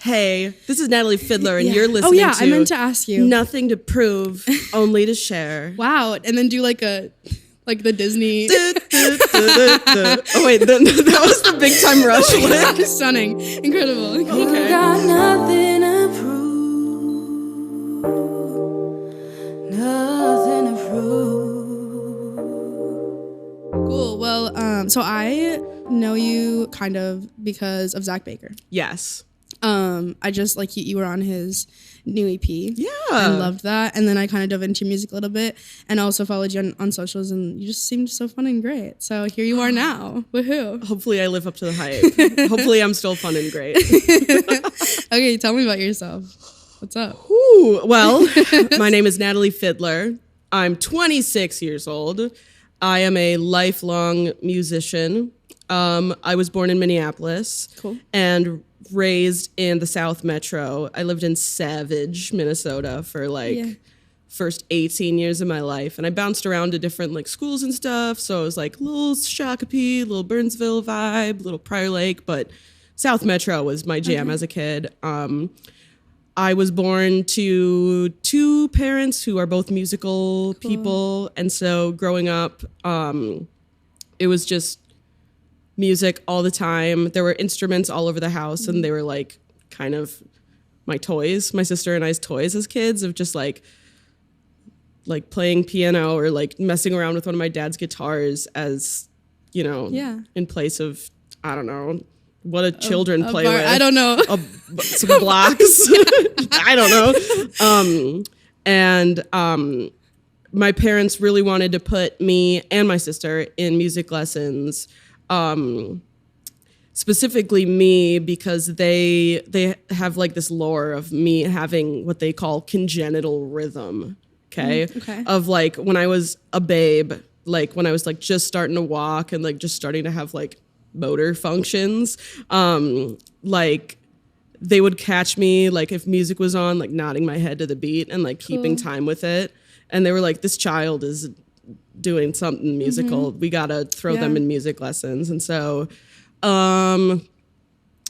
Hey, this is Natalie Fideler, and you're listening to... Oh, yeah, I meant to ask you. Nothing to prove, only to share. Wow, and then do like the Disney... Oh, wait, that was the Big Time Rush one. Stunning. Incredible. Okay. Got nothing to prove. Nothing to prove. Cool. Well, so I know you kind of because of Zach Baker. Yes. I just you were on his new EP. Yeah. I loved that. And then I kind of dove into music a little bit and also followed you on socials, and you just seemed so fun and great. So here you are now. Woohoo. Hopefully I live up to the hype. Hopefully I'm still fun and great. Okay, tell me about yourself. What's up? Ooh, well, my name is Natalie Fideler. I'm 26 years old. I am a lifelong musician. I was born in Minneapolis. Cool. And raised in the South Metro. I lived in Savage, Minnesota for first 18 years of my life. And I bounced around to different schools and stuff. So it was little Shakopee, little Burnsville vibe, little Prior Lake, but South Metro was my jam as a kid. I was born to two parents who are both musical people. And so growing up, it was just music all the time. There were instruments all over the house, and they were kind of my toys, my sister and I's toys as kids, of just playing piano or messing around with one of my dad's guitars as, in place of, I don't know, what do children play with? I don't know. Some blocks. I don't know. My parents really wanted to put me and my sister in music lessons. Specifically me, because they have this lore of me having what they call congenital rhythm. Okay. Of when I was a babe, when I was just starting to walk and just starting to have motor functions, they would catch me if music was on, nodding my head to the beat and keeping time with it. And they were this child is doing something musical. We gotta throw them in music lessons. And so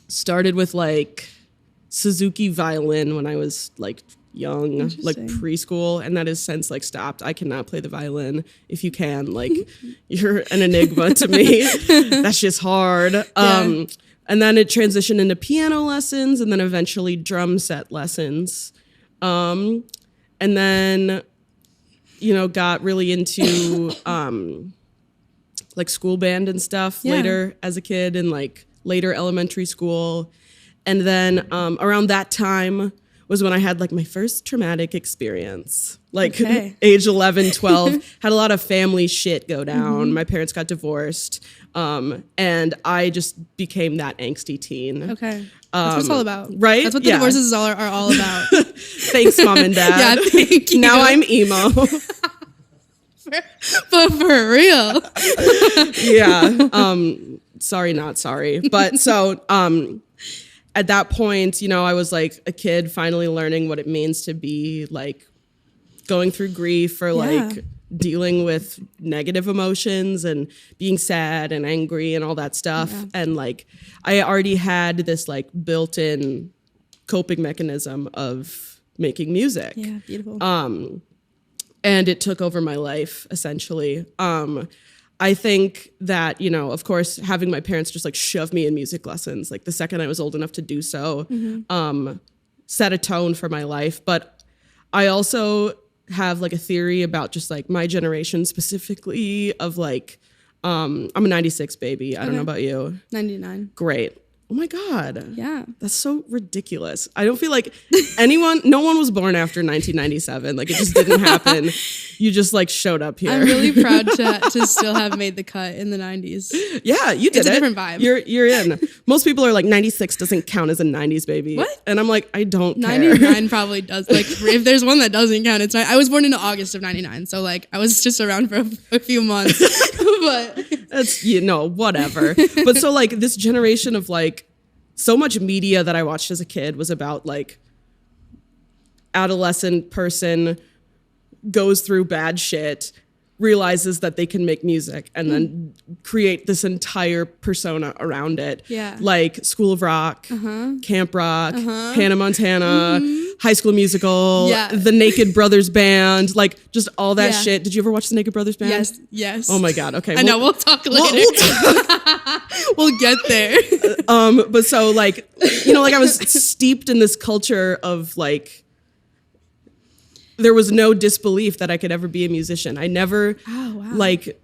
started with Suzuki violin when I was young, preschool, and that has since stopped. I cannot play the violin. If you can, you're an enigma to me. That's just hard. And then it transitioned into piano lessons, and then eventually drum set lessons. And then got really into school band and stuff later as a kid, and later elementary school. And then around that time was when I had my first traumatic experience. Age 11, 12, had a lot of family shit go down. My parents got divorced. And I just became that angsty teen. Okay. That's what it's all about. Right? That's what the divorces are all about. Thanks, Mom and Dad. Yeah, thank you. Now I'm emo. But for real. Yeah. Sorry, not sorry. But so at that point, I was a kid finally learning what it means to be going through grief or dealing with negative emotions and being sad and angry and all that stuff. Yeah. And I already had this built-in coping mechanism of making music. Yeah, beautiful. And it took over my life, essentially. I think that, of course, having my parents just shove me in music lessons, the second I was old enough to do so, set a tone for my life. But I also have a theory about just my generation specifically of I'm a 96 baby. I don't know about you. 99. Great. Oh my God. Yeah. That's so ridiculous. I don't feel no one was born after 1997. It just didn't happen. You just showed up here. I'm really proud to still have made the cut in the 90s. Yeah, you did it. It's a different vibe. You're in. Most people are 96 doesn't count as a 90s baby. What? And I'm I don't care. 99 probably does. If there's one that doesn't count, it's not. I was born in August of 99. So I was just around for a few months. But that's, whatever. But so this generation of so much media that I watched as a kid was about adolescent person goes through bad shit, realizes that they can make music and then create this entire persona around it. Yeah. Like School of Rock, Camp Rock, Hannah Montana, High School Musical, the Naked Brothers Band, like just all that shit. Did you ever watch the Naked Brothers Band? Yes. Oh my God. Okay. I know. We'll talk later. We'll get there. But so like, you know, like I was steeped in this culture of like, there was no disbelief that I could ever be a musician. I never like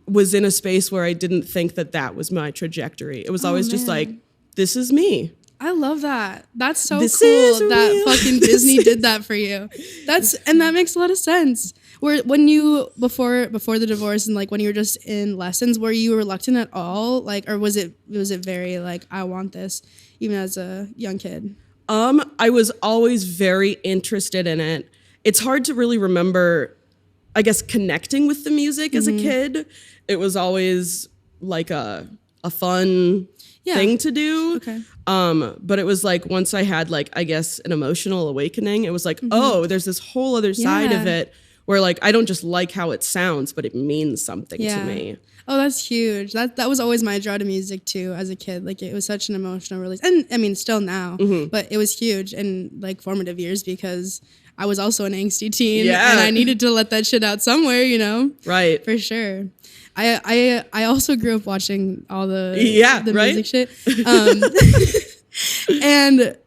was in a space where I didn't think that that was my trajectory. It was always just like, this is me. I love that. That's so This cool is that real. fucking Disney did that for you. And that makes a lot of sense. When you before the divorce and like when you were just in lessons, were you reluctant at all? Like, or was it very like, I want this, even as a young kid? I was always very interested in it. It's hard to really remember, I guess, connecting with the music as a kid. It was always like a fun thing to do. Okay. But it was like once I had like, I guess, an emotional awakening, it was like, oh, there's this whole other side of it where like I don't just like how it sounds, but it means something to me. Oh, that's huge. That was always my draw to music too as a kid. Like it was such an emotional release. And I mean still now, but it was huge in like formative years because I was also an angsty teen and I needed to let that shit out somewhere, you know? Right. For sure. I also grew up watching all the music shit. And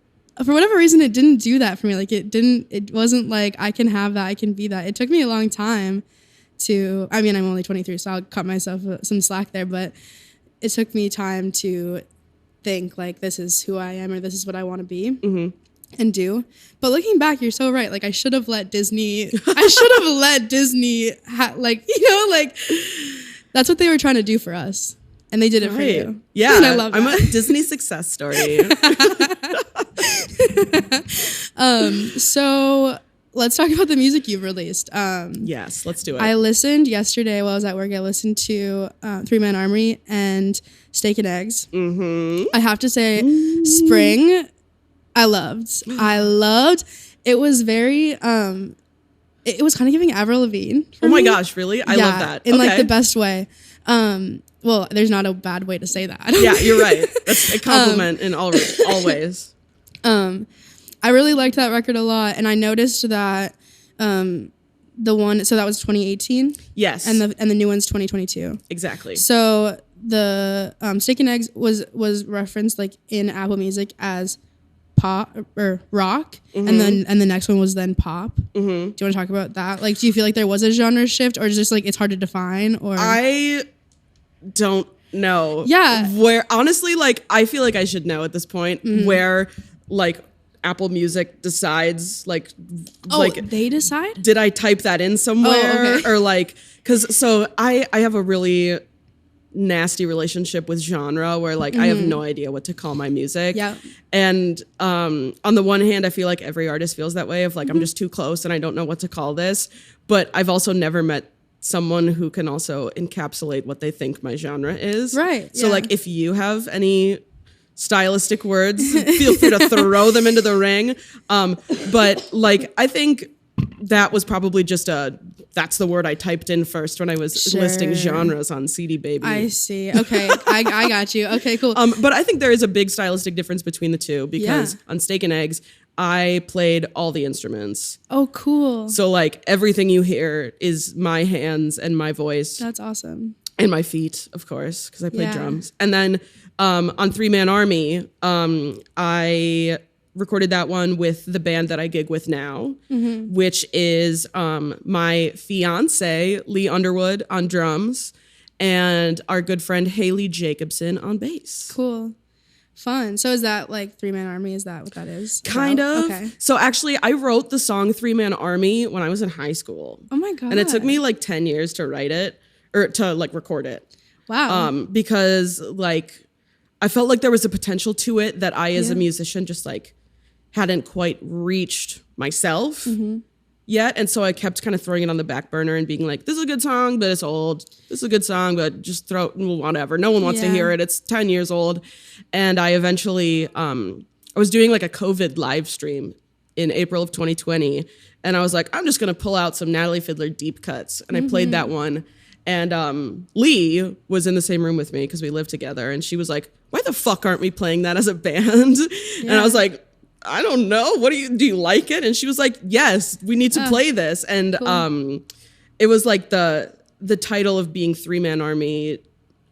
for whatever reason, it didn't do that for me. Like it wasn't like I can have that, I can be that. It took me a long time I mean, I'm only 23, so I'll cut myself some slack there, but it took me time to think like this is who I am or this is what I want to be and do. But looking back, you're so right. Like I should have let Disney, like, you know, like that's what they were trying to do for us. And they did it for you. Yeah. And I love that. I'm a Disney success story. So let's talk about the music you've released. Yes, let's do it. I listened yesterday while I was at work. I listened to 3 Man Army and Steak and Eggs. I have to say, Spring, I loved. It was very, it was kind of giving Avril Lavigne. Oh my gosh, really? I love that. In like the best way. Well, there's not a bad way to say that. Yeah, you're right. That's a compliment in all ways. I really liked that record a lot, and I noticed that that was 2018. Yes, and the new one's 2022. Exactly. So the Steak and Eggs was referenced like in Apple Music as pop or rock, and the next one was then pop. Do you want to talk about that? Like, do you feel like there was a genre shift, or is just like it's hard to define? Or I don't know. Yeah. Where honestly, like I feel like I should know at this point where like Apple Music decides like they decide? Did I type that in somewhere or like because so I have a really nasty relationship with genre where like I have no idea what to call my music. Yeah. And on the one hand, I feel like every artist feels that way of like I'm just too close and I don't know what to call this. But I've also never met someone who can also encapsulate what they think my genre is. Right. So like if you have any stylistic words, feel free to throw them into the ring. But like I think that was probably just that's the word I typed in first when I was listing genres on CD Baby. I see. Okay. I got you. Okay, cool. But I think there is a big stylistic difference between the two because on Steak and Eggs, I played all the instruments. Oh, cool. So like everything you hear is my hands and my voice. That's awesome. And my feet, of course, because I played drums. And then on 3 Man Army, I recorded that one with the band that I gig with now, which is my fiance, Lee Underwood, on drums, and our good friend Haley Jacobson on bass. Cool. Fun. So is that like 3 Man Army? Is that what that is? Kind of. Okay. So actually, I wrote the song 3 Man Army when I was in high school. Oh my God. And it took me like 10 years to write it or to like record it. Wow. Because like I felt like there was a potential to it that I as a musician just like hadn't quite reached myself yet. And so I kept kind of throwing it on the back burner and being like, this is a good song, but it's old. This is a good song, but just throw it, whatever. No one wants to hear it. It's 10 years old. And I eventually, I was doing like a COVID live stream in April of 2020. And I was like, I'm just going to pull out some Natalie Fideler deep cuts. And I played that one. And Lee was in the same room with me because we lived together. And she was like, why the fuck aren't we playing that as a band? And I was like, I don't know. What do you like it? And she was like, yes, we need to play this. And it was like the title of being Three Man Army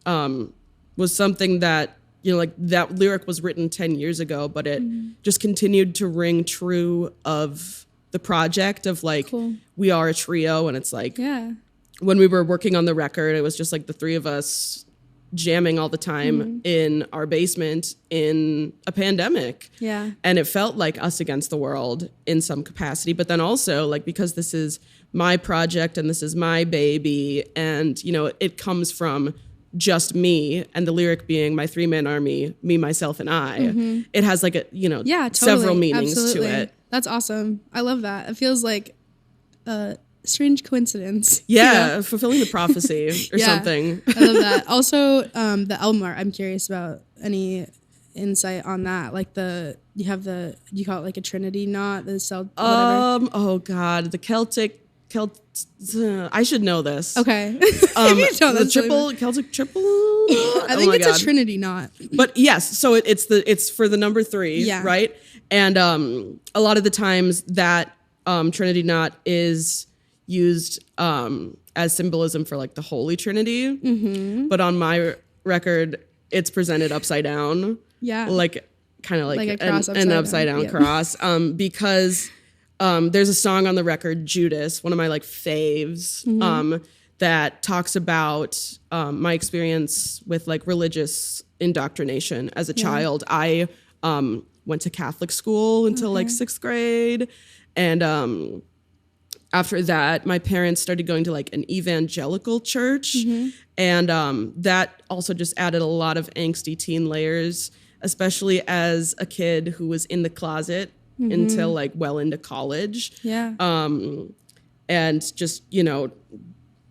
was something that, you know, like that lyric was written 10 years ago, but it just continued to ring true of the project of like, we are a trio. And it's like, when we were working on the record, it was just like the three of us jamming all the time in our basement in a pandemic. Yeah. And it felt like us against the world in some capacity. But then also like, because this is my project and this is my baby and, you know, it comes from just me and the lyric being my three-man army, me, myself, and I. It has like a, you know, several meanings to it. That's awesome. I love that. It feels like a strange coincidence. Yeah, you know? Fulfilling the prophecy or something. I love that. Also, the album art, I'm curious about any insight on that. Like you call it like a Trinity knot, the cell, whatever. Oh God, the Celtic, I should know this. Okay. The Celtic triple. I think it's a Trinity knot. But yes, so it's for the number 3, right? And a lot of the times that Trinity knot is used as symbolism for like the Holy Trinity. But on my record, it's presented upside down. Yeah. Like kind of like an upside down cross. Because there's a song on the record, Judas, one of my like faves, that talks about my experience with like religious indoctrination as a child. I went to Catholic school until like 6th grade. And after that, my parents started going to like an evangelical church. And that also just added a lot of angsty teen layers, especially as a kid who was in the closet until like well into college. Yeah. And just, you know,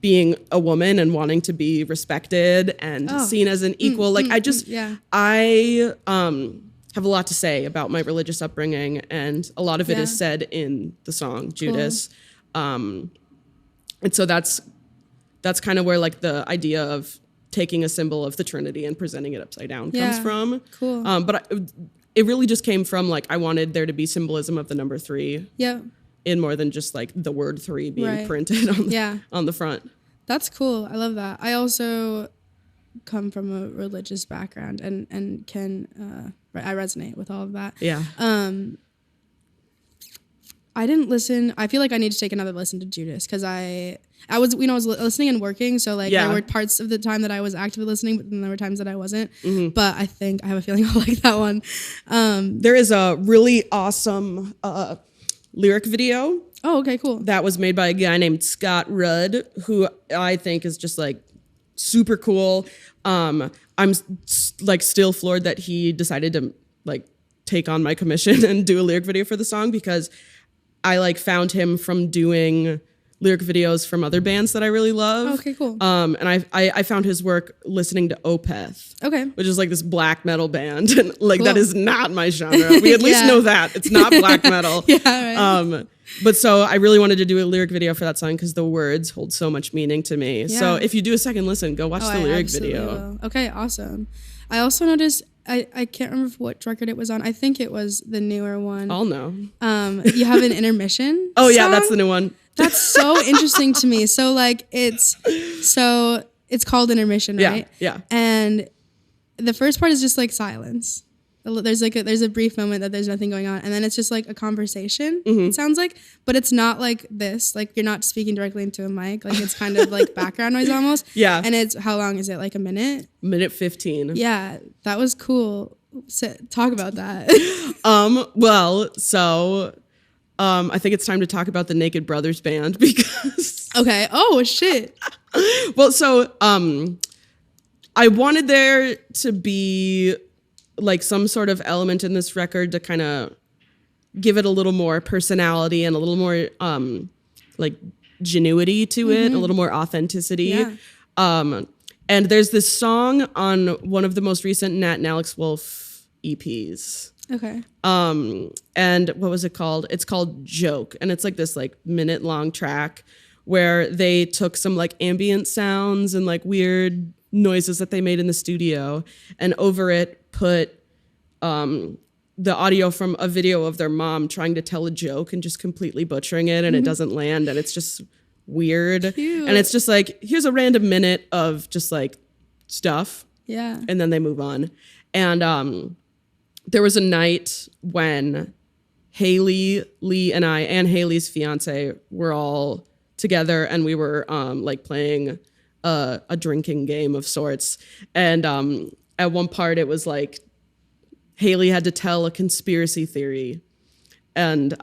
being a woman and wanting to be respected and seen as an equal. I have a lot to say about my religious upbringing, and a lot of it is said in the song Judas. And so that's kind of where like the idea of taking a symbol of the Trinity and presenting it upside down comes from. Cool. But it really just came from like, I wanted there to be symbolism of the number 3. Yeah. In more than just like the word 3 being printed on the front. That's cool. I love that. I also come from a religious background and can I resonate with all of that. Yeah. I didn't listen. I feel like I need to take another listen to Judas because I was listening and working. So like there were parts of the time that I was actively listening, but then there were times that I wasn't. But I think I have a feeling I'll like that one. There is a really awesome lyric video. Oh, okay, cool. That was made by a guy named Scott Rudd, who I think is just like super cool. I'm like still floored that he decided to like take on my commission and do a lyric video for the song, because I like found him from doing lyric videos from other bands that I really love. Okay, cool. And I found his work listening to Opeth. Okay. Which is like this black metal band. And like that is not my genre. We at least know that. It's not black metal. Right. But so I really wanted to do a lyric video for that song because the words hold so much meaning to me. Yeah. So if you do a second listen, go watch the lyric video. Will. Okay, awesome. I also noticed, I can't remember what record it was on. I think it was the newer one. I'll know. You have an intermission Oh, yeah, that's the new one. That's so interesting to me. So like it's called Intermission, right? Yeah. And the first part is just like silence. There's a brief moment that there's nothing going on, and then it's just like a conversation. It sounds like, but it's not like this. Like you're not speaking directly into a mic. Like it's kind of like background noise almost. Yeah. And it's, how long is it? Like a minute? Minute 15. Yeah, that was cool. So, talk about that. I think it's time to talk about the Naked Brothers Band because. Okay. Oh shit. Well, so I wanted there to be like some sort of element in this record to kind of give it a little more personality and a little more like genuity to it, a little more authenticity. Yeah. And there's this song on one of the most recent Nat and Alex Wolf EPs. Okay. And what was it called? It's called Joke. And it's like this like minute long track where they took some like ambient sounds and like weird noises that they made in the studio and over it put the audio from a video of their mom trying to tell a joke and just completely butchering it, and it doesn't land, and it's just weird. Cute. And it's just like, here's a random minute of just like stuff. Yeah. And then they move on. And there was a night when Haley, Lee, and I, and Haley's fiance were all together, and we were like playing a drinking game of sorts. And at one part, it was like Haley had to tell a conspiracy theory, and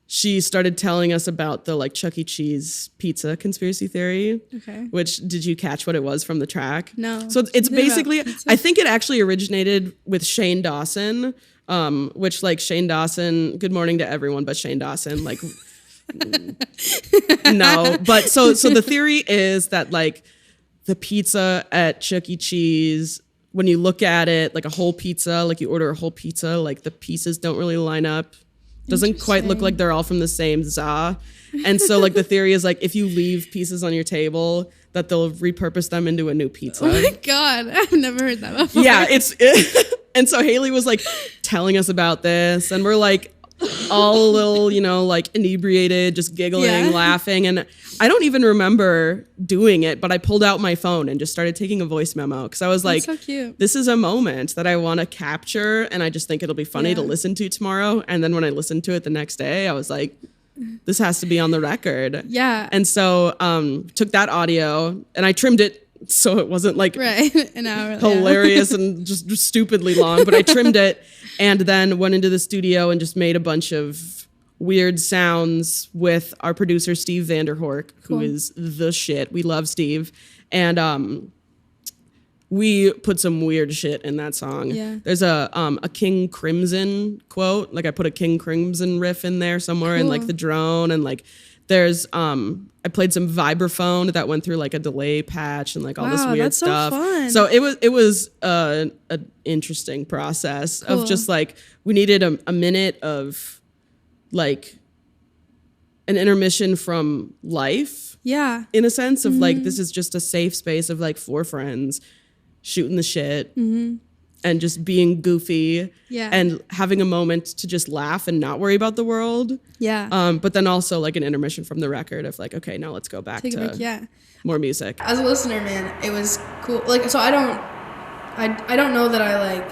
she started telling us about the like Chuck E. Cheese pizza conspiracy theory. Okay. Which, did you catch what it was from the track? No. So it's basically, I think it actually originated with Shane Dawson, which like Shane Dawson, good morning to everyone but Shane Dawson, like, no. But so the theory is that like the pizza at Chuck E. Cheese, when you look at it, like a whole pizza, like you order a whole pizza, like the pieces don't really line up. Doesn't quite look like they're all from the same za. And so like the theory is like if you leave pieces on your table, that they'll repurpose them into a new pizza. Oh my God, I've never heard that before. Yeah, and so Haley was like telling us about this, and we're like all a little, you know, like inebriated, just giggling, laughing. And I don't even remember doing it, but I pulled out my phone and just started taking a voice memo because I was like, so cute. This is a moment that I want to capture, and I just think it'll be funny to listen to tomorrow. And then when I listened to it the next day, I was like, this has to be on the record. Yeah. And so took that audio and I trimmed it so it wasn't like an hour, hilarious and just stupidly long, but I trimmed it and then went into the studio and just made a bunch of weird sounds with our producer, Steve Vanderhork, who is the shit. We love Steve. And we put some weird shit in that song. Yeah. There's a King Crimson quote. Like I put a King Crimson riff in there somewhere in like the drone, and like there's I played some vibraphone that went through like a delay patch and like all this weird stuff. So fun. So it was an interesting process of just like we needed a minute of like an intermission from life. Yeah. In a sense of like this is just a safe space of like four friends shooting the shit and just being goofy and having a moment to just laugh and not worry about the world. Yeah. But then also like an intermission from the record of like, okay, now let's go back to more music. As a listener, man, it was cool. Like, so I don't know that I like,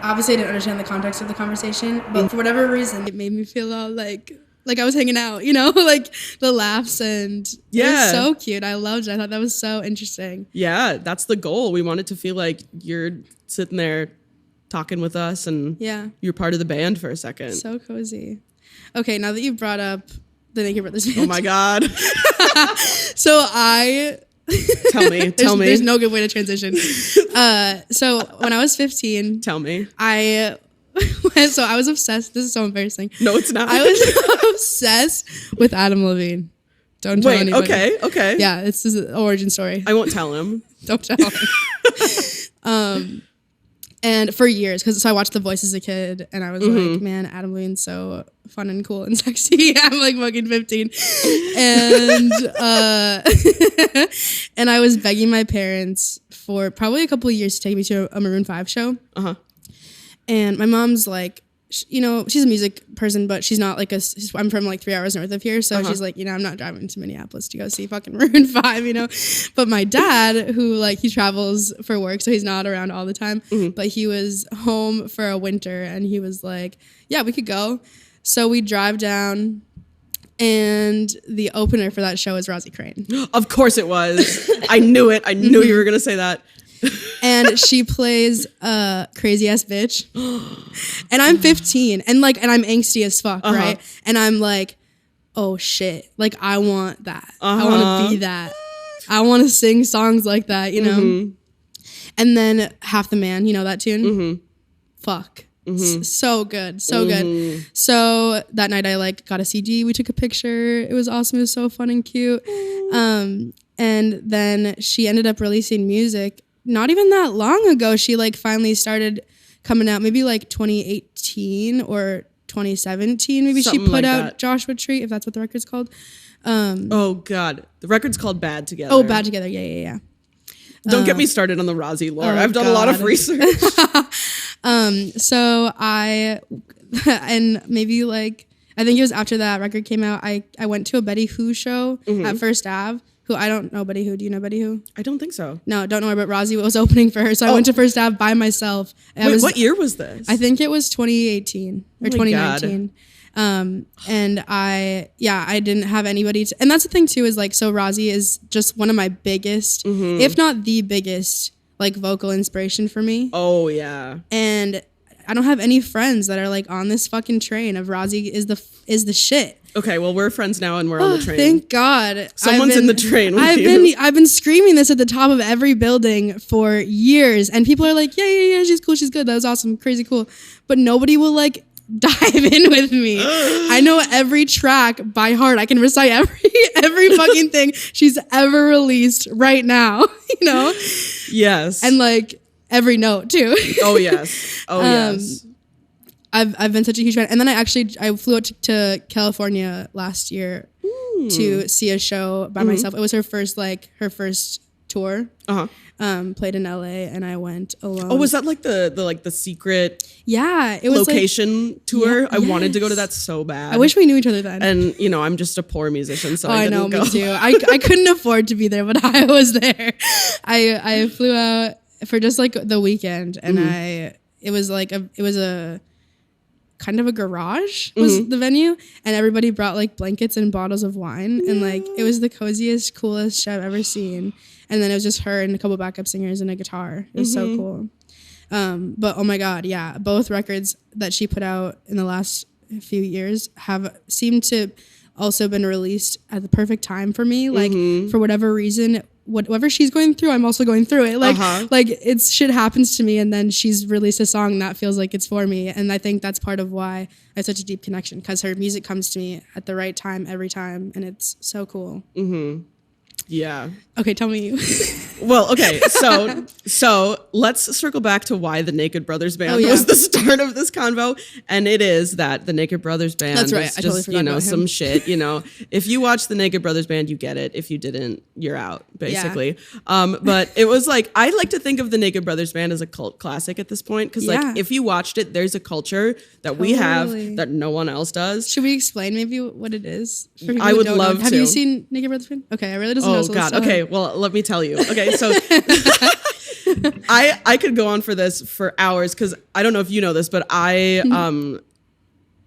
obviously I didn't understand the context of the conversation, but for whatever reason, it made me feel all like I was hanging out, you know, like the laughs, and it was so cute. I loved it. I thought that was so interesting. Yeah, that's the goal. We want it to feel like you're sitting there talking with us and you're part of the band for a second. So cozy. Okay, now that you brought up the Naked Brothers band. Oh my God. So Tell me. There's no good way to transition. So when I was 15. Tell me. So I was obsessed. This is so embarrassing. No, it's not. I was obsessed with Adam Levine. Don't tell anybody. Okay. Yeah, this is an origin story. I won't tell him. Don't tell him. And for years, so I watched The Voice as a kid, and I was like, man, Adam Levine's so fun and cool and sexy. I'm like fucking 15. And and I was begging my parents for probably a couple of years to take me to a Maroon 5 show. Uh-huh. And my mom's like, you know, she's a music person, but she's not like I'm from like 3 hours north of here. So she's like, you know, I'm not driving to Minneapolis to go see fucking Maroon 5, you know. But my dad, who like he travels for work, so he's not around all the time, but he was home for a winter and he was like, yeah, we could go. So we drive down, and the opener for that show is Rozzi Crane. Of course it was. I knew it. I knew you were going to say that. And she plays a crazy ass bitch. And I'm 15 and I'm angsty as fuck, right? And I'm like, oh shit. Like I want that. I want to be that. I want to sing songs like that, you know? And then Half the Man, you know that tune? Fuck. So good. So good. So that night I got a CD. We took a picture. It was awesome. It was so fun and cute. And then she ended up releasing music not even that long ago. She finally started coming out, maybe like 2018 or 2017. Maybe Something she put like out that. Joshua Tree, if that's what the record's called. Oh God, the record's called Bad Together. Oh, Bad Together. Yeah. Don't get me started on the Rozzi lore. Oh, I've done a lot of God. research. So and maybe like, I think it was after that record came out, I went to a Betty Who show at First Ave, who I don't know Betty Who. Do you know Betty Who? I don't think so. No, don't know her, but Rozzi was opening for her. So I went to First Ave by myself. Wait, what year was this? I think it was 2018 or Oh my God. 2019. And I didn't have anybody to, and that's the thing too, is like, so Rozzi is just one of my biggest, if not the biggest, like vocal inspiration for me. Oh yeah. And I don't have any friends that are like on this fucking train of Rozzi is the shit. Okay, well we're friends now and we're on the train. Thank God. Someone's in the train with you. I've been screaming this at the top of every building for years, and people are like, yeah, she's cool, she's good, that was awesome, crazy cool. But nobody will like dive in with me. I know every track by heart. I can recite every fucking thing she's ever released right now, you know? Yes. And like every note too. Oh yes. Oh yes. I've been such a huge fan. And then I flew out to California last year to see a show by myself. It was her first tour. Played in LA, and I went alone. Oh, was that like the secret Yeah, it was location tour? Yeah, I wanted to go to yes. that so bad. I wish we knew each other then. And you know, I'm just a poor musician, so I I know, didn't go. me too. I couldn't afford to be there, but I was there. I flew out for just like the weekend, and it was a kind of a garage was the venue, and everybody brought like blankets and bottles of wine, and like it was the coziest, coolest show I've ever seen. And then it was just her and a couple backup singers and a guitar. It was so cool. But oh my God, yeah, both records that she put out in the last few years have seemed to also been released at the perfect time for me. Like for whatever reason, whatever she's going through, I'm also going through it. Like it's shit happens to me, and then she's released a song that feels like it's for me. And I think that's part of why I have such a deep connection, because her music comes to me at the right time every time, and it's so cool. Yeah. Okay, tell me you. Well, okay, so let's circle back to why the Naked Brothers Band was the start of this convo, and it is that the Naked Brothers Band That's right. is I totally just, forgot you know, about some him. shit, you know. If you watch the Naked Brothers Band, you get it. If you didn't, you're out, basically. But it was like, I like to think of the Naked Brothers Band as a cult classic at this point, because like if you watched it, there's a culture that we have that no one else does. Should we explain maybe what it is? For people I who would don't know? love Have to. you seen Naked Brothers Band? Okay, I really doesn't know. Oh So let's God. tell Okay. her. Well, let me tell you. Okay. So I could go on for this for hours, because I don't know if you know this, but I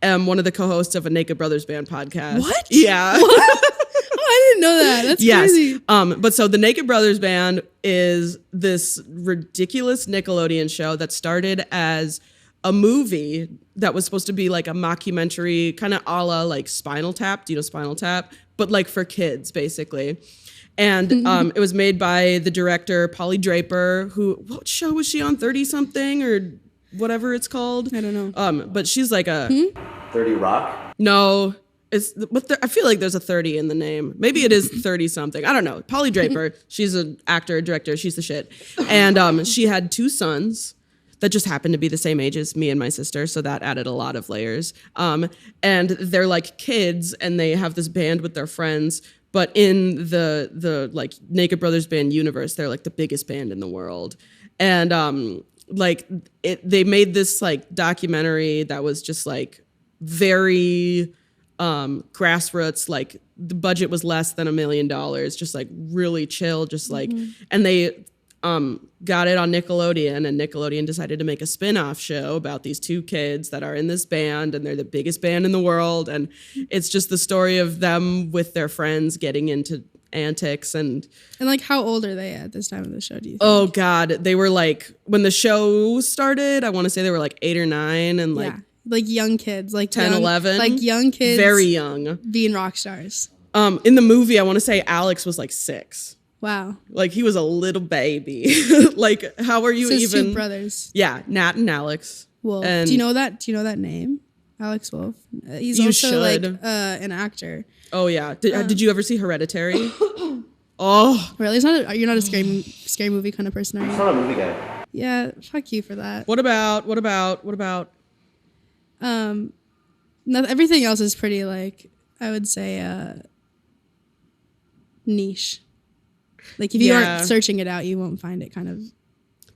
am one of the co-hosts of a Naked Brothers Band podcast. What? Yeah. What? Oh, I didn't know that. That's crazy. But so the Naked Brothers Band is this ridiculous Nickelodeon show that started as a movie that was supposed to be like a mockumentary, kind of a la like Spinal Tap. Do you know Spinal Tap? But like for kids, basically. And it was made by the director, Polly Draper, what show was she on? 30 something or whatever it's called? I don't know. But she's like a 30 Rock? No. I feel like there's a 30 in the name. Maybe it is 30 something. I don't know. Polly Draper, she's an actor, director, she's the shit. And she had two sons that just happened to be the same age as me and my sister, so that added a lot of layers. And they're like kids, and they have this band with their friends, but in the like Naked Brothers Band universe, they're like the biggest band in the world. And they made this like documentary that was just like very grassroots, like the budget was less than $1 million, just like really chill, just like, and they got it on Nickelodeon, and Nickelodeon decided to make a spin-off show about these two kids that are in this band, and they're the biggest band in the world, and it's just the story of them with their friends getting into antics. And like, how old are they at this time of the show, do you think? Oh God, they were like, when the show started, I want to say they were like 8 or 9, and like young kids, like 10, 11, like young kids, very young, being rock stars. In the movie, I want to say Alex was like 6. Wow. Like he was a little baby. Like, how are you So it's even? two brothers. Yeah, Nat and Alex. Wolf. And Do you know that name? Alex Wolf. He's You also should. like an actor. Oh yeah. Did you ever see Hereditary? Oh, Really? You're not a scary movie kind of person, are He's you? not a movie guy. Yeah, fuck you for that. What about? Everything else is pretty, like, I would say, niche. Like, if you aren't searching it out, you won't find it kind of.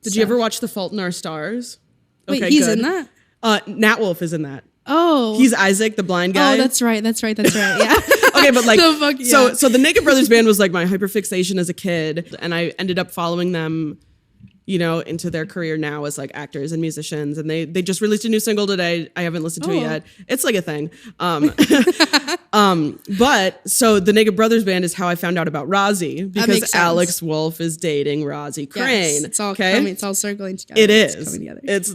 Did you ever watch The Fault in Our Stars? Wait, he's in that? Nat Wolff is in that. Oh. He's Isaac, the blind guy. Oh, that's right. Yeah. Okay, but like, yeah. so the Naked Brothers band was like my hyperfixation as a kid, and I ended up following them, you know, into their career now as like actors and musicians, and they just released a new single today. I haven't listened to it yet. It's like a thing. But so the Naked Brothers band is how I found out about Rozzi, because Alex Wolff is dating Rozzi Crane. Yes, it's all coming, it's all circling together. It is. It's coming together. It's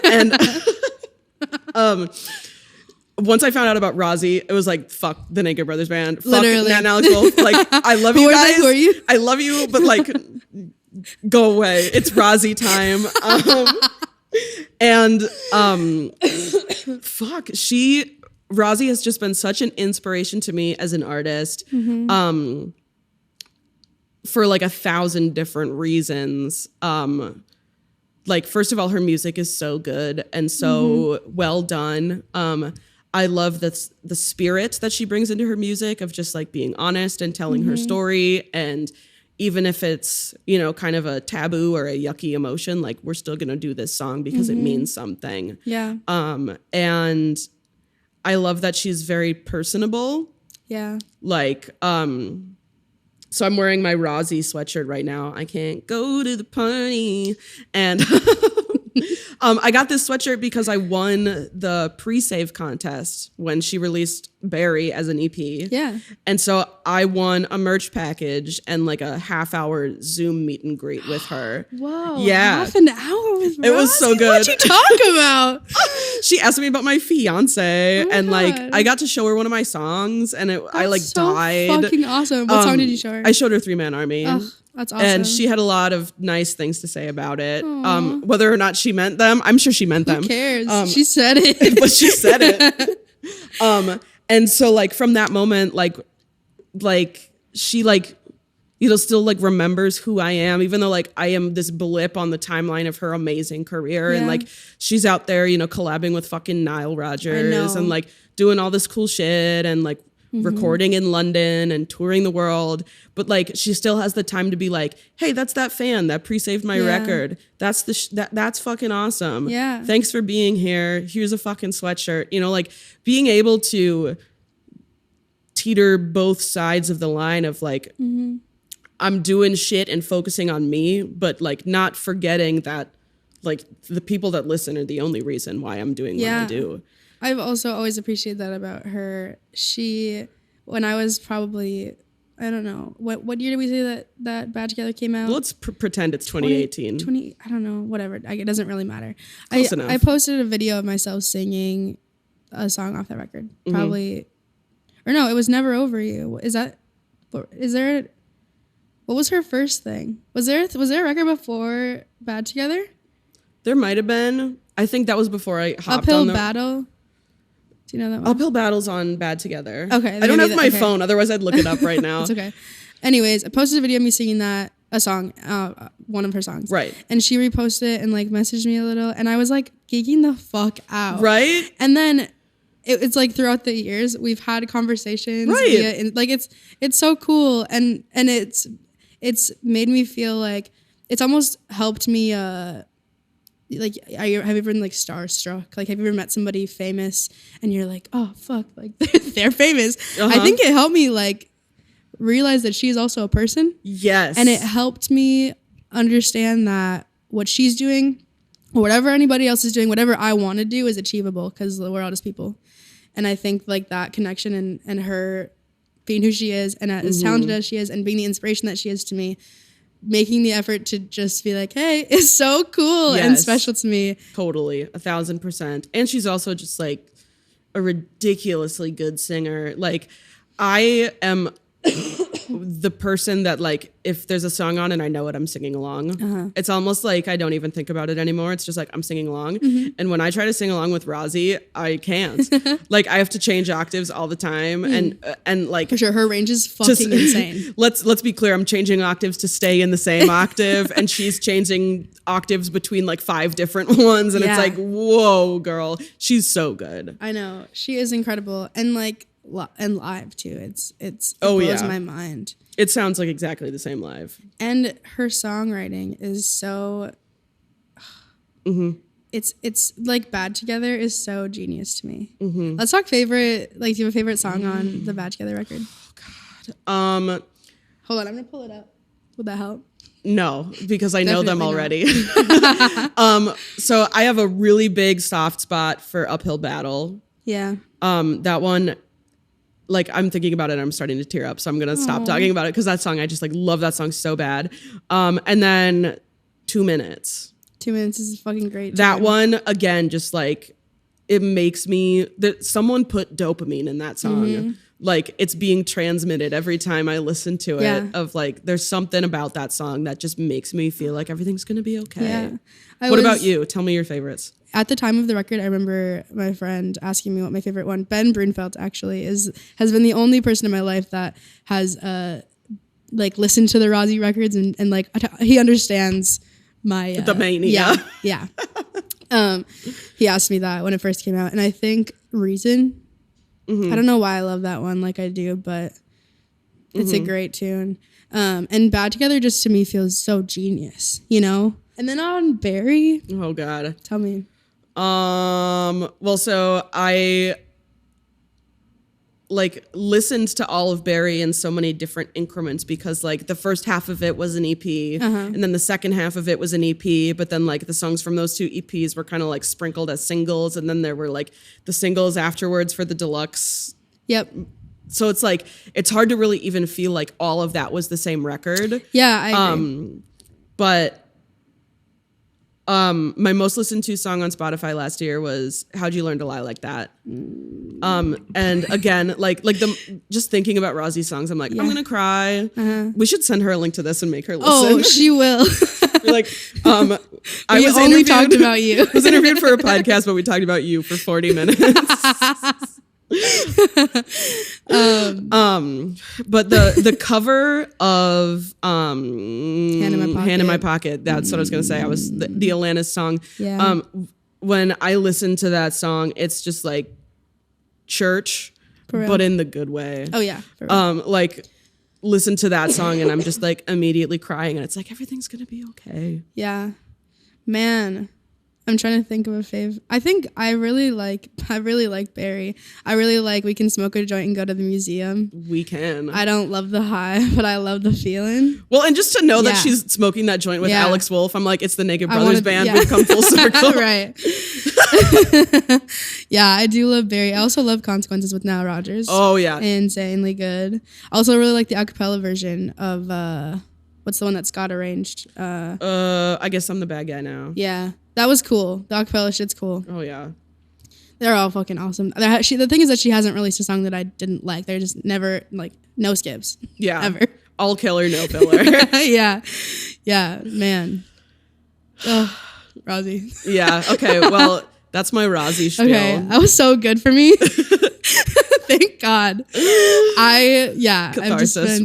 and once I found out about Rozzi, it was like, fuck the Naked Brothers band. Fuck Nat and Alex Wolff. Like, I love you guys. Who are you? I love you, but like, go away. It's Rozzi time. Fuck. Rozzi has just been such an inspiration to me as an artist. For like 1,000 different reasons. Like, first of all, her music is so good and so well done. I love the spirit that she brings into her music of just like being honest and telling her story. And even if it's, you know, kind of a taboo or a yucky emotion, like, we're still going to do this song because it means something. Yeah. And I love that she's very personable. Yeah. Like, so I'm wearing my Rozzi sweatshirt right now. I can't go to the party. And I got this sweatshirt because I won the pre-save contest when she released Barry as an EP. Yeah. And so I won a merch package and like a half-hour Zoom meet and greet with her. Whoa. Yeah. Half an hour with Rozzi? It was so good. What'd you talk about? She asked me about my fiance, and like, I got to show her one of my songs, and I like so died. Fucking awesome. What song did you show her? I showed her 3 Man Army. Ugh, that's awesome. And she had a lot of nice things to say about it. Whether or not she meant them, I'm sure she meant them. Who cares? She said it. But she said it. And so like from that moment, like she like, you know, still like remembers who I am, even though like I am this blip on the timeline of her amazing career. Yeah. And like, she's out there, you know, collabing with fucking Nile Rodgers and like doing all this cool shit and like recording in London and touring the world. But like, she still has the time to be like, hey, that's that fan that pre-saved my record. That's that's fucking awesome. Yeah. Thanks for being here. Here's a fucking sweatshirt. You know, like being able to teeter both sides of the line of like, I'm doing shit and focusing on me, but like not forgetting that like the people that listen are the only reason why I'm doing what I do. I've also always appreciated that about her. She, when I was probably, I don't know, what year did we say that Bad Together came out? Well, let's pretend it's 2018. 20, I don't know, whatever. It doesn't really matter. Close enough. I posted a video of myself singing a song off that record. Probably, or no, it was Never Over You. What was her first thing? Was there a record before Bad Together? There might have been. I think that was before I hopped Uphill on the... Battle. Do you know that one? Uphill Battle's on Bad Together. Okay. I don't have my phone, otherwise I'd look it up right now. It's okay. Anyways, I posted a video of me singing a song, one of her songs. Right. And she reposted it and like messaged me a little, and I was like geeking the fuck out. Right. And then it's like throughout the years we've had conversations. Right. And like it's so cool, and it's made me feel like it's almost helped me. Like, have you ever been like starstruck? Like, have you ever met somebody famous and you're like, oh fuck, like they're famous? I think it helped me like realize that she's also a person. Yes. And it helped me understand that what she's doing, or whatever anybody else is doing, whatever I want to do is achievable because we're all just people. And I think like that connection and her being who she is and as talented as she is and being the inspiration that she is to me, making the effort to just be like, hey, it's so cool and special to me. Totally, 1,000%. And she's also just like a ridiculously good singer. Like, I am the person that like, if there's a song on and I know it, I'm singing along. It's almost like I don't even think about it anymore. It's just like I'm singing along. And when I try to sing along with Rozzi, I can't. Like I have to change octaves all the time, and like For sure, her range is fucking insane. Let's be clear. I'm changing octaves to stay in the same octave, and she's changing octaves between like 5 different ones, and it's like, whoa, girl, she's so good. I know, she is incredible, and like and live too. It blows my mind. It sounds like exactly the same live. And her songwriting is so. It's like Bad Together is so genius to me. Let's talk favorite. Like, do you have a favorite song on the Bad Together record? Oh God. Hold on, I'm gonna pull it up. Would that help? No, because I know them Definitely already. So I have a really big soft spot for Uphill Battle. Yeah. That one, like I'm thinking about it and I'm starting to tear up. So I'm going to stop talking about it because that song, I just like love that song so bad. And then 2 Minutes. 2 Minutes is fucking great. That one, again, just like it makes me, someone put dopamine in that song. Like it's being transmitted every time I listen to it of like, there's something about that song that just makes me feel like everything's going to be okay. Yeah. What about you? Tell me your favorites. At the time of the record, I remember my friend asking me what my favorite one. Ben Brunfeldt actually has been the only person in my life that has like listened to the Rozzi records and like he understands my the mania. Yeah. He asked me that when it first came out, and I think Reason. I don't know why I love that one like I do, but it's a great tune. And Bad Together just to me feels so genius, you know? And then on Barry. Oh God. Tell me. Well, so I like listened to all of Barry in so many different increments because like the first half of it was an EP and then the second half of it was an EP, but then like the songs from those 2 EPs were kind of like sprinkled as singles, and then there were like the singles afterwards for the deluxe. Yep. So it's like it's hard to really even feel like all of that was the same record. Yeah, I agree. But my most listened to song on Spotify last year was "How'd You Learn to Lie Like That." And again, like the just thinking about Rozzi's songs, I'm like, I'm gonna cry. We should send her a link to this and make her listen. Oh, she will. Like, I we was only talked about you. I was interviewed for a podcast, but we talked about you for 40 minutes. But the cover of Hand in My Pocket, that's what I was gonna say. I was the Alanis song. Yeah. When I listen to that song, it's just like church, but in the good way. Oh yeah. For real. Like listen to that song and I'm just like immediately crying, and it's like everything's gonna be okay. Yeah. Man. I'm trying to think of a fave. I think I really like Barry. I really like We Can Smoke a Joint and Go to the Museum. We can. I don't love the high, but I love the feeling. Well, and just to know that she's smoking that joint with Alex Wolf, I'm like, it's the Naked Brothers band. We've come full circle. Right. Yeah, I do love Barry. I also love Consequences with Nile Rodgers. Oh, yeah. Insanely good. I also really like the a cappella version of, what's the one that Scott arranged? I Guess I'm the Bad Guy Now. Yeah. That was cool. The acapella shit's cool. Oh, yeah. They're all fucking awesome. The thing is that she hasn't released a song that I didn't like. They're just never, like, no skips. Yeah. Ever. All killer, no filler. Yeah. Yeah, man. Ugh, Rozzi. Yeah, okay. Well, that's my Rozzi spiel. Okay, that was so good for me. Thank God. Catharsis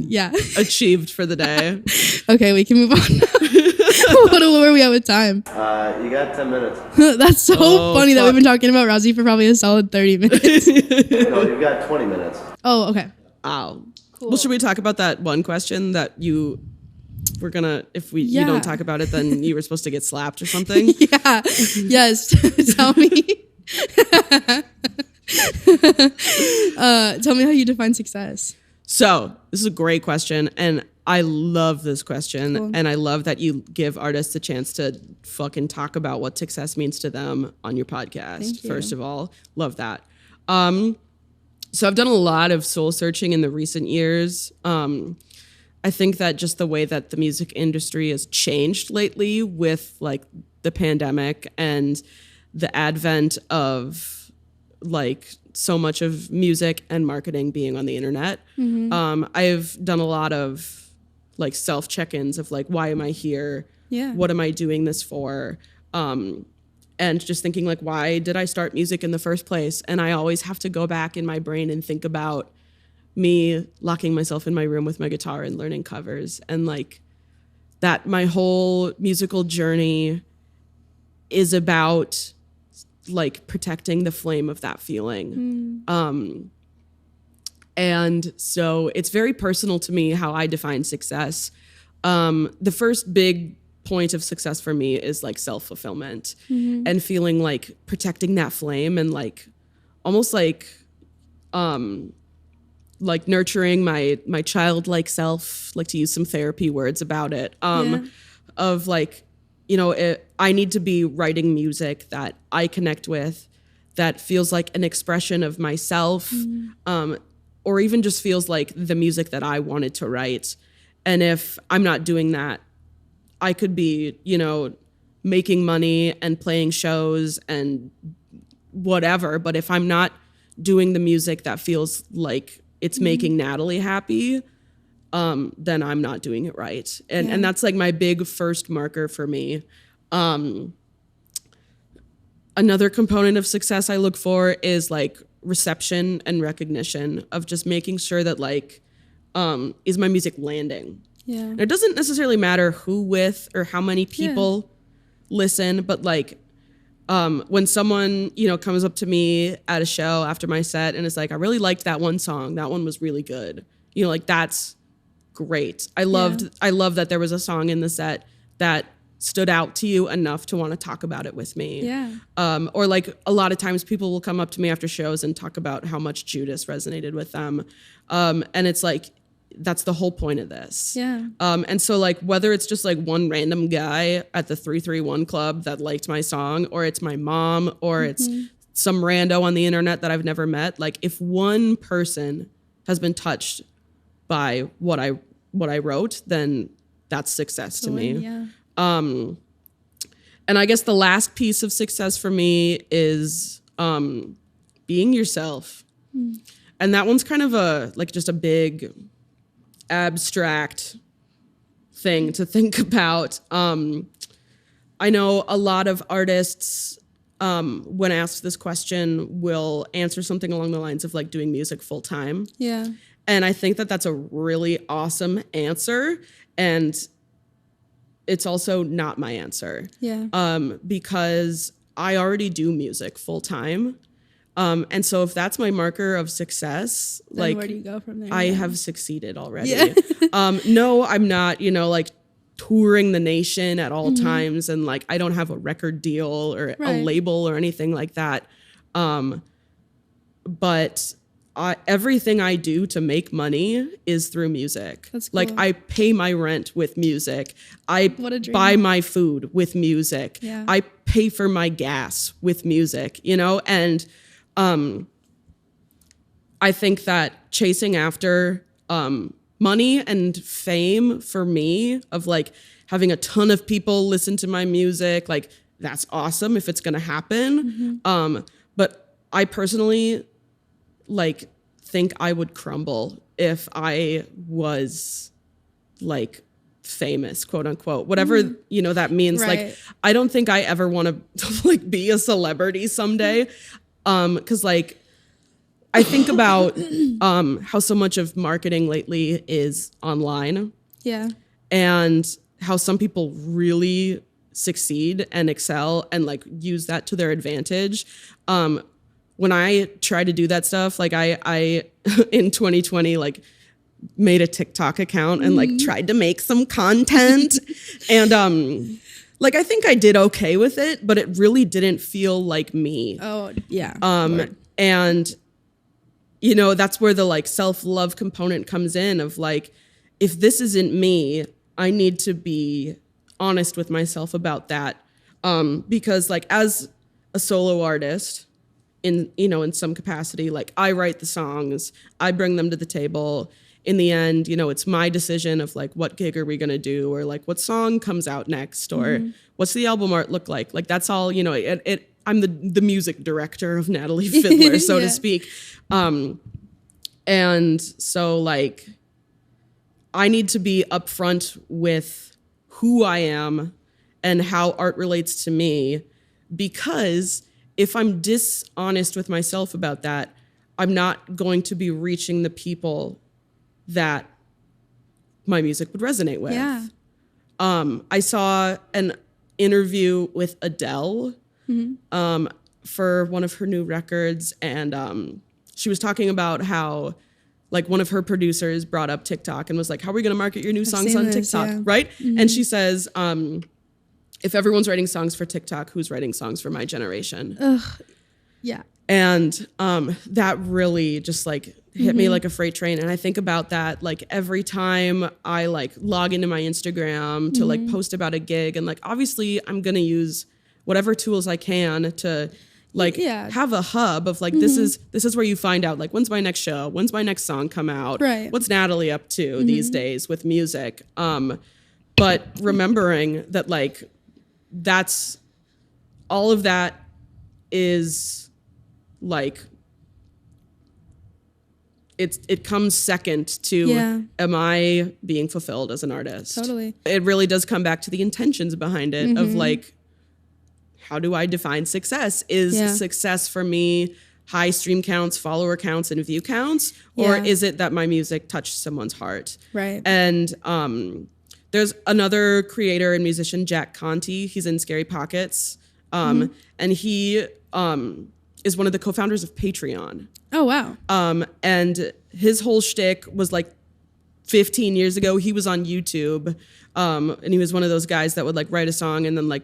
achieved for the day. Okay, we can move on. Where are we at with time? You got 10 minutes. That's so funny that we've been talking about Rozzi for probably a solid 30 minutes. No, you've got 20 minutes. Oh, okay. Wow. Cool. Well, should we talk about that one question that you were gonna, if you don't talk about it, then you were supposed to get slapped or something? Yeah. Yes. Tell me. Tell me how you define success. So this is a great question, and I love this question, cool. And I love that you give artists a chance to fucking talk about what success means to them on your podcast. Thank you. First of all, love that. So I've done a lot of soul searching in the recent years. I think that just the way that the music industry has changed lately with like the pandemic and the advent of like so much of music and marketing being on the internet. I've done a lot of like self check-ins of like, why am I here? Yeah. What am I doing this for? And just thinking like, why did I start music in the first place? And I always have to go back in my brain and think about me locking myself in my room with my guitar and learning covers, and like that my whole musical journey is about like protecting the flame of that feeling. And so it's very personal to me how I define success. The first big point of success for me is like self-fulfillment and feeling like protecting that flame and like almost like nurturing my childlike self, like to use some therapy words about it, of like, you know, I need to be writing music that I connect with, that feels like an expression of myself, or even just feels like the music that I wanted to write. And if I'm not doing that, I could be, you know, making money and playing shows and whatever. But if I'm not doing the music that feels like it's making Natalie happy, then I'm not doing it right. And that's like my big first marker for me. Another component of success I look for is like reception and recognition of just making sure that like, is my music landing? Yeah. And it doesn't necessarily matter who with or how many people listen, but like, when someone, you know, comes up to me at a show after my set and is like, I really liked that one song. That one was really good. You know, like that's great. I love that there was a song in the set that stood out to you enough to want to talk about it with me. Yeah. Or like a lot of times people will come up to me after shows and talk about how much Judas resonated with them. And it's like, that's the whole point of this. Yeah. And so like whether it's just like one random guy at the 331 club that liked my song, or it's my mom, or it's some rando on the internet that I've never met, like if one person has been touched by what I wrote, then that's success to me. Yeah. And I guess the last piece of success for me is being yourself. And that one's kind of just a big abstract thing to think about. I know a lot of artists, when asked this question, will answer something along the lines of like doing music full time. Yeah. And I think that that's a really awesome answer. And it's also not my answer. Yeah. Because I already do music full time. And so if that's my marker of success, Then like where do you go from there? I have succeeded already. No, I'm not, you know, like touring the nation at all times. And like, I don't have a record deal or a label or anything like that. But everything I do to make money is through music. That's cool. Like I pay my rent with music. I buy my food with music. Yeah. I pay for my gas with music, you know? And I think that chasing after money and fame for me, of like having a ton of people listen to my music, like that's awesome if it's gonna happen. But I personally like think I would crumble if I was like famous, quote unquote, whatever, you know, that means. Like, I don't think I ever want to like be a celebrity someday. 'Cause like, I think about how so much of marketing lately is online. Yeah. And how some people really succeed and excel and like use that to their advantage. When I try to do that stuff, like I in 2020, like made a TikTok account and like tried to make some content. And like I think I did okay with it, but it really didn't feel like me. Oh, yeah. And you know, that's where the like self-love component comes in of like, if this isn't me, I need to be honest with myself about that. Because like as a solo artist, in some capacity, like I write the songs, I bring them to the table. In the end, you know, it's my decision of like, what gig are we going to do? Or like, what song comes out next? Or what's the album art look like? Like, that's all, you know, I'm the music director of Natalie Fideler, so to speak. And so like, I need to be upfront with who I am and how art relates to me, because if I'm dishonest with myself about that, I'm not going to be reaching the people that my music would resonate with. Yeah. I saw an interview with Adele for one of her new records, and she was talking about how like one of her producers brought up TikTok and was like, how are we going to market your new songs on TikTok? Yeah. Right. And she says, if everyone's writing songs for TikTok, who's writing songs for my generation? Ugh. Yeah. And that really just like hit me like a freight train. And I think about that like every time I like log into my Instagram to like post about a gig. And like, obviously I'm going to use whatever tools I can to like have a hub of like, this is where you find out like, when's my next show? When's my next song come out? Right. What's Natalie up to these days with music? But remembering that like, that's all of that is like, it comes second to am I being fulfilled as an artist? Totally. It really does come back to the intentions behind it of like, how do I define success? Is success for me high stream counts, follower counts, and view counts? Or is it that my music touched someone's heart? Right. And there's another creator and musician, Jack Conte. He's in Scary Pockets. And he is one of the co-founders of Patreon. Oh, wow. And his whole shtick was like 15 years ago, he was on YouTube. And he was one of those guys that would like write a song and then like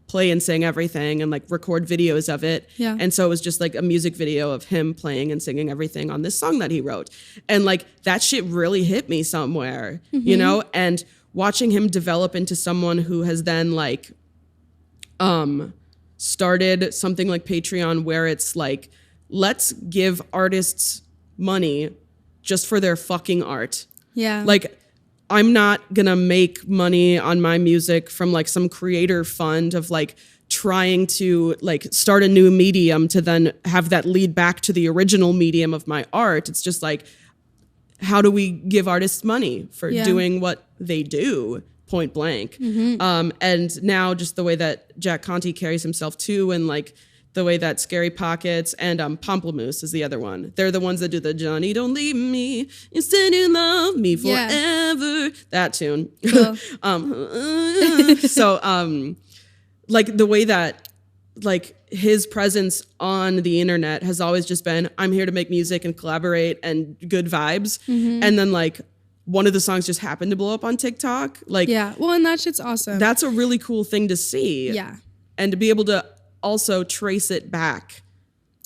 play and sing everything and like record videos of it. Yeah. And so it was just like a music video of him playing and singing everything on this song that he wrote. And like that shit really hit me somewhere, you know? And watching him develop into someone who has then like started something like Patreon where it's like, let's give artists money just for their fucking art. Yeah. Like, I'm not gonna make money on my music from like some creator fund of like trying to like start a new medium to then have that lead back to the original medium of my art. It's just like, how do we give artists money for doing what they do, point blank? And now just the way that Jack Conte carries himself too, and like the way that Scary Pockets and Pomplamoose is the other one. They're the ones that do the Johnny Don't Leave Me, You Said You Love Me Forever, that tune. Cool. So like the way that like his presence on the internet has always just been, I'm here to make music and collaborate and good vibes. And then like one of the songs just happened to blow up on TikTok. Like, yeah, well, and that shit's awesome. That's a really cool thing to see. Yeah. And to be able to also trace it back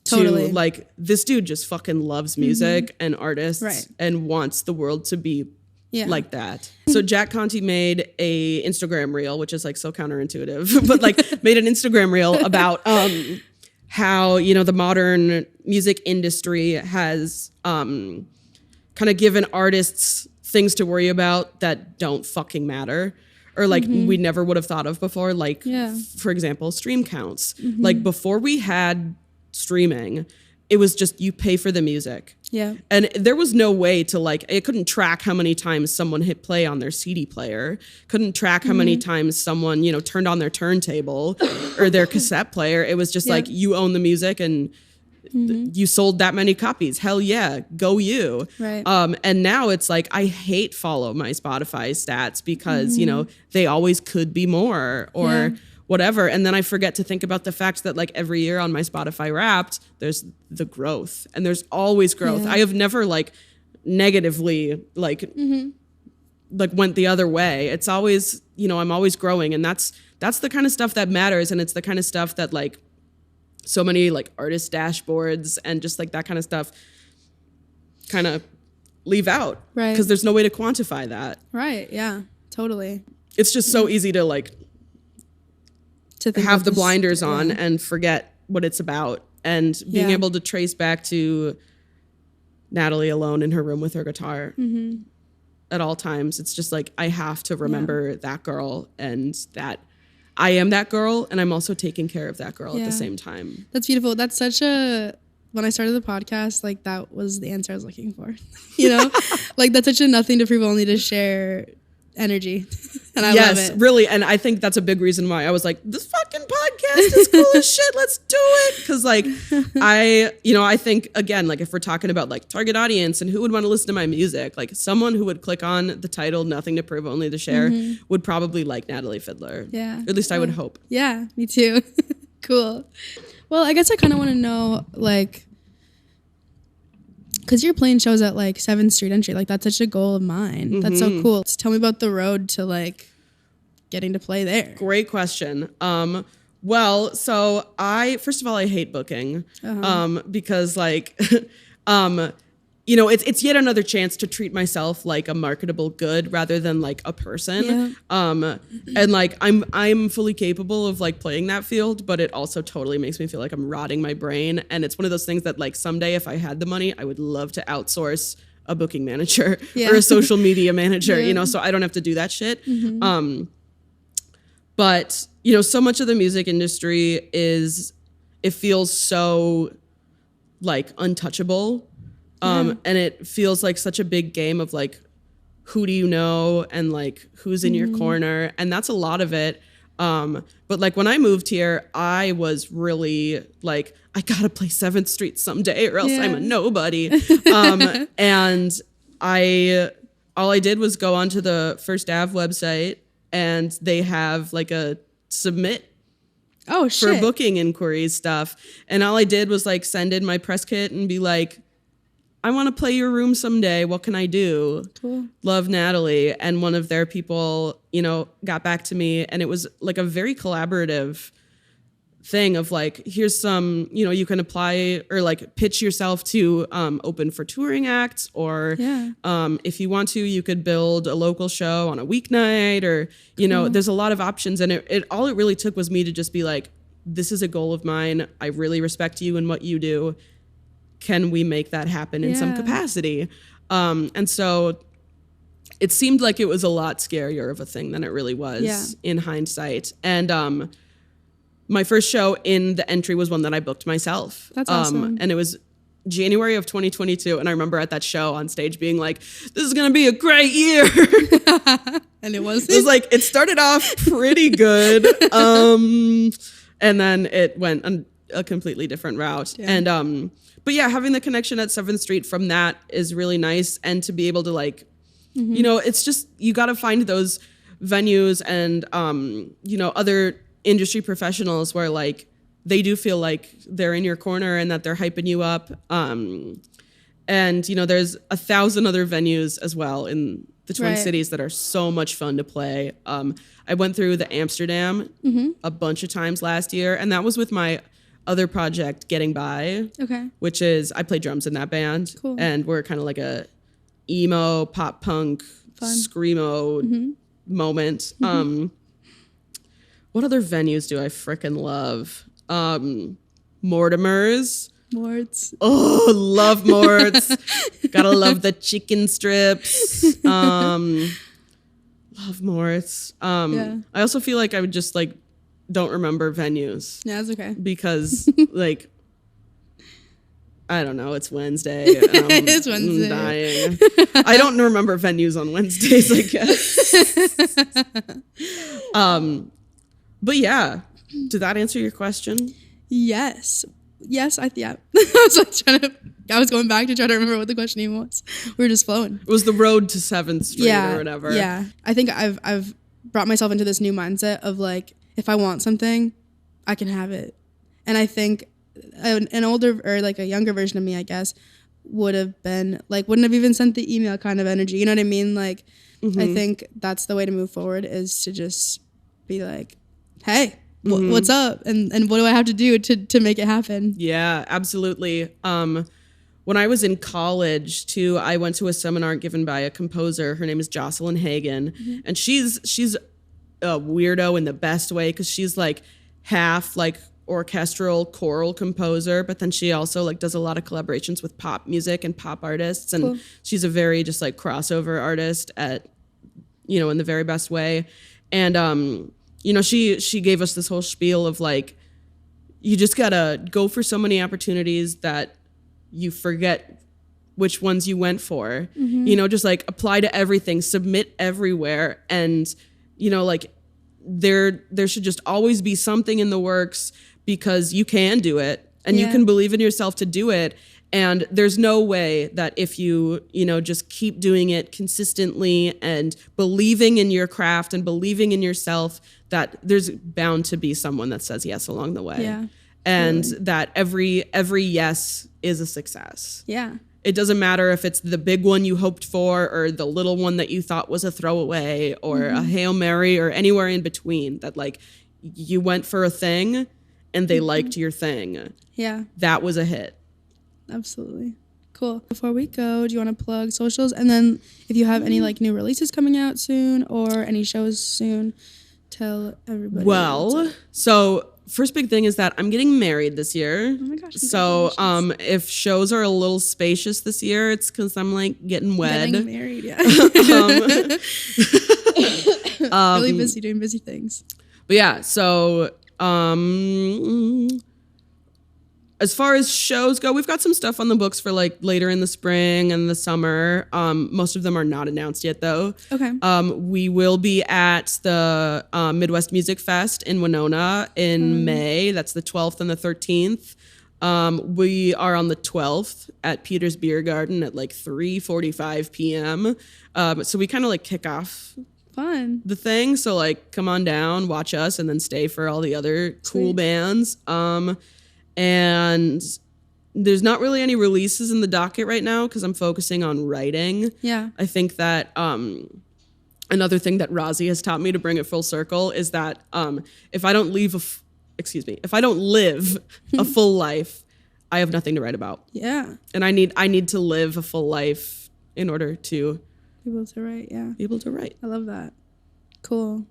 Totally. to like, this dude just fucking loves music and artists and wants the world to be like that. So Jack Conte made a Instagram reel, which is like so counterintuitive, but like made an Instagram reel about how, you know, the modern music industry has kind of given artists things to worry about that don't fucking matter. Or like we never would have thought of before, like, for example, stream counts. Like before we had streaming, it was just you pay for the music. Yeah. And there was no way to like, it couldn't track how many times someone hit play on their CD player, couldn't track how many times someone, you know, turned on their turntable or their cassette player. It was just like, you own the music and you sold that many copies. Hell yeah, go you. Right. And now it's like, I hate follow my Spotify stats because, you know, they always could be more or whatever. And then I forget to think about the fact that like every year on my Spotify Wrapped, there's the growth and there's always growth. I have never like negatively like went the other way. It's always, you know, I'm always growing, and that's the kind of stuff that matters. And it's the kind of stuff that like so many like artist dashboards and just like that kind of stuff kind of leave out. Right. Because there's no way to quantify that. Right. Yeah, totally. It's just so easy to like To think have of the this- blinders on and forget what it's about. And being able to trace back to Natalie alone in her room with her guitar at all times. It's just like, I have to remember that girl and that I am that girl, and I'm also taking care of that girl at Yeah. the same time. That's beautiful. That's such a, when I started the podcast, like that was the answer I was looking for, you know, like that's such a nothing to prove, only to share energy. And I love it. Really. And I think that's a big reason why I was like, this fucking podcast is cool as shit. Let's do it. Cause like I think again, like if we're talking about like target audience and who would want to listen to my music, like someone who would click on the title, Nothing to Prove, Only to Share, would probably like Natalie Fideler. Yeah. At least I would hope. Yeah, me too. Cool. Well, I guess I kind of want to know, like, because you're playing shows at like 7th Street Entry, like that's such a goal of mine. That's so cool. Just tell me about the road to like getting to play there. Great question. Well, so first of all, I hate booking because like, it's yet another chance to treat myself like a marketable good rather than like a person. Yeah. And like I'm fully capable of like playing that field, but it also totally makes me feel like I'm rotting my brain. And it's one of those things that like someday if I had the money, I would love to outsource a booking manager or a social media manager, so I don't have to do that shit. But so much of the music industry it feels so like untouchable. And it feels like such a big game of like, who do you know and like who's in your corner, and that's a lot of it. But like when I moved here, I was really like, I gotta play 7th Street someday or else I'm a nobody. And all I did was go onto the First Ave website, and they have like a submit for booking inquiries stuff. And all I did was like send in my press kit and be like, I want to play your room someday. What can I do? Cool. Love, Natalie. And one of their people, got back to me, and it was like a very collaborative thing of like, here's some, you can apply or like pitch yourself to open for touring acts, or if you want to, you could build a local show on a weeknight, or, there's a lot of options. And it all it really took was me to just be like, this is a goal of mine. I really respect you and what you do. Can we make that happen in some capacity? And so it seemed like it was a lot scarier of a thing than it really was in hindsight. And my first show in the entry was one that I booked myself. That's awesome. And it was January of 2022. And I remember at that show on stage being like, this is going to be a great year. And it was. It was like, it started off pretty good. And then it went a completely different route. Yeah. And, but yeah, having the connection at 7th Street from that is really nice. And to be able to like, it's just, you got to find those venues and, other industry professionals where like, they do feel like they're in your corner and that they're hyping you up. And, there's 1,000 other venues as well in the Twin Cities that are so much fun to play. I went through the Amsterdam a bunch of times last year, and that was with my other project, Getting By, which is, I play drums in that band, and we're kind of like a emo, pop punk, screamo moment. What other venues do I frickin' love? Mortimer's. Morts. Oh, love Morts. Gotta love the chicken strips. Love Morts. I also feel like I would just like don't remember venues. Yeah, that's okay. Because like, I don't know, it's Wednesday. It's Wednesday. I'm dying. I don't remember venues on Wednesdays, I guess. But yeah, did that answer your question? Yes. I was going back to try to remember what the question even was. We were just flowing. It was the road to 7th Street or whatever. Yeah. I think I've brought myself into this new mindset of like, if I want something, I can have it. And I think an older or like a younger version of me, I guess, would have been like, wouldn't have even sent the email kind of energy. You know what I mean? Like, I think that's the way to move forward, is to just be like, hey, what's up? And what do I have to do to make it happen? Yeah, absolutely. When I was in college too, I went to a seminar given by a composer. Her name is Jocelyn Hagen. And she's a weirdo in the best way, because she's like half like orchestral choral composer, but then she also like does a lot of collaborations with pop music and pop artists. And she's a very just like crossover artist at, in the very best way. And you know, she gave us this whole spiel of like, you just gotta go for so many opportunities that you forget which ones you went for. You know, just like apply to everything, submit everywhere, and you know, like there should just always be something in the works, because you can do it and you can believe in yourself to do it. And there's no way that if you know, just keep doing it consistently and believing in your craft and believing in yourself, that there's bound to be someone that says yes along the way. Yeah. And that every yes is a success. Yeah. It doesn't matter if it's the big one you hoped for or the little one that you thought was a throwaway or a Hail Mary or anywhere in between, that like you went for a thing and they liked your thing. Yeah. That was a hit. Absolutely. Cool. Before we go, do you want to plug socials? And then if you have any like new releases coming out soon or any shows soon, tell everybody. Well, so first big thing is that I'm getting married this year. Oh my gosh. So if shows are a little spacious this year, it's because I'm like getting wed. Getting married, yeah. Really busy doing busy things. But yeah, so as far as shows go, we've got some stuff on the books for like later in the spring and the summer. Most of them are not announced yet though. Okay. We will be at the Midwest Music Fest in Winona in May. That's the 12th and the 13th. We are on the 12th at Peter's Beer Garden at like 3:45 p.m. So we kind of like kick off Fun. the thing. So like come on down, watch us, and then stay for all the other cool bands. And there's not really any releases in the docket right now because I'm focusing on writing. Yeah. I think that another thing that Rozzi has taught me, to bring it full circle, is that if I don't live a full life, I have nothing to write about. Yeah. And I need to live a full life in order to Be able to write, yeah. be able to write. I love that. Cool.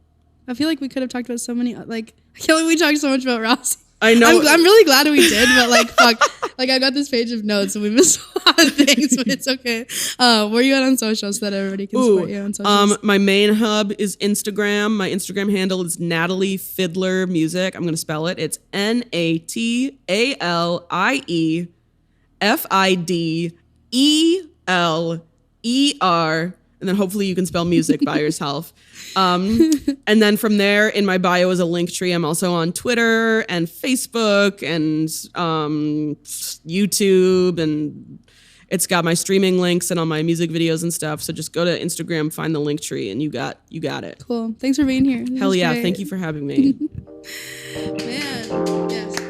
I feel like we could have talked about so many, like, I feel like we talked so much about Ross. I know. I'm really glad we did, but like, fuck. Like, I got this page of notes and we missed a lot of things, but it's okay. Where are you at on social so that everybody can support you on socials? My main hub is Instagram. My Instagram handle is Natalie Fideler Music. I'm going to spell it. It's NATALIEFIDELER. And then hopefully you can spell music by yourself. And then from there, in my bio is a link tree. I'm also on Twitter and Facebook and YouTube, and it's got my streaming links and all my music videos and stuff. So just go to Instagram, find the link tree, and you got it. Cool. Thanks for being here. Hell yeah! Thank you for having me. Man, yes.